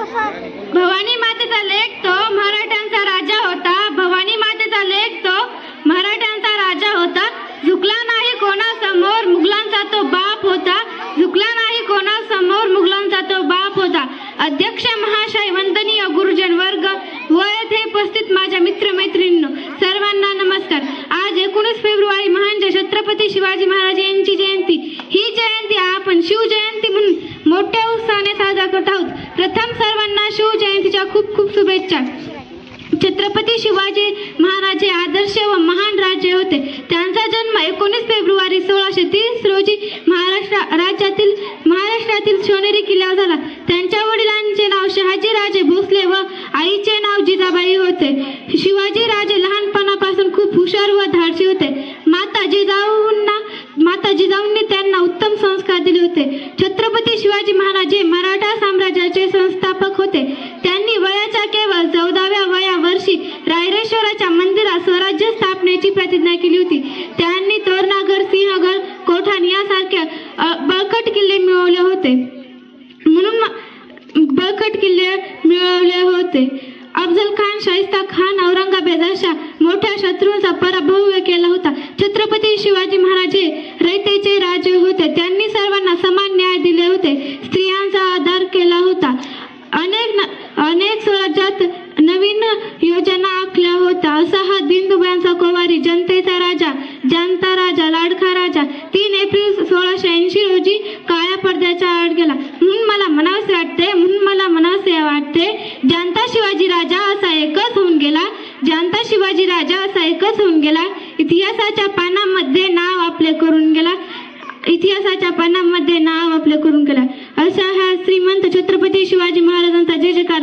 भवानी मातेचा लेक तो मराठ्यांचा राजा होता. भवानी मातेचा लेक तो मराठ्यांचा राजा होता. झुकला नाही कोणासमोर मुघलांचा तो बाप होता. झुकला नाही कोणासमोर मुघलांचा तो बाप होता. अध्यक्ष महाशय, वंदनीय गुरुजन वर्ग, वय 35 माझ्या मित्रमैत्रिणींनो, सर्वांना नमस्कार. आज 19 फेब्रुवारी महान छत्रपती शिवाजी महाराज यांची जयंती. ही जयंती आपण शिवजयंती म्हणून मोठ्या उत्साहाने साजरा करत आहोत. प्रथम सर्वांना शिवजयंतीच्या खूप खूप शुभेच्छा. छत्रपती शिवाजी महाराज हे आदर्श व महान राजे होते. त्यांचा जन्म 19 फेब्रुवारी 1630 रोजी महाराष्ट्रातील शिवनेरी किल्ल्यावर झाला. त्यांच्या वडिलांचे नाव शहाजीराजे भोसले व आईचे नाव जिजाबाई होते. शिवाजी राजे लहानपणापासून खूप हुशार व धाडसी होते. माता जिजाऊंनी त्यांना उत्तम संस्कार दिले होते. छत्रपती शिवाजी महाराज हे मराठा साम्राज्याचे संस्थापक होते. त्यांनी वयाच्या केवळ 14व्या वर्षी रायरेश्वराच्या मंदिरात स्वराज्य स्थापनेची प्रतिज्ञा केली होती. त्यांनी तोरणागड, सिंहगड, कोठाण यासारख्या बळकट किल्ले मिळवले होते. अफजल खान, शाहिस्ता खान, औरंगजेब अशा मोठ्या शत्रूंचा पराभव केला होता. छत्रपती शिवाजी महाराज हे रयतेचे राजे होते. त्यांनी सर्वांना समान न्याय दिले होते. स्त्रियांचा आदर केला होता. अनेक स्वराज्यात नवीन योजना आखल्या होत्या. असा हा दीनदुबळ्यांचा कोवारी, जनतेचा राजा, जानता राजा, लाडका राजा 3 एप्रिल 1680 रोजी काळ्या पडद्याच्या आड गेला. म्हणून मला म्हणावसे वाटते, जानता शिवाजी राजा असा एकच होऊन गेला. जानता शिवाजी राजा असा एकच होऊन गेला. इतिहासाच्या पानामध्ये नाव आपले करून गेला. अशा ह्या श्रीमंत छत्रपती शिवाजी महाराजांचा जय जयकार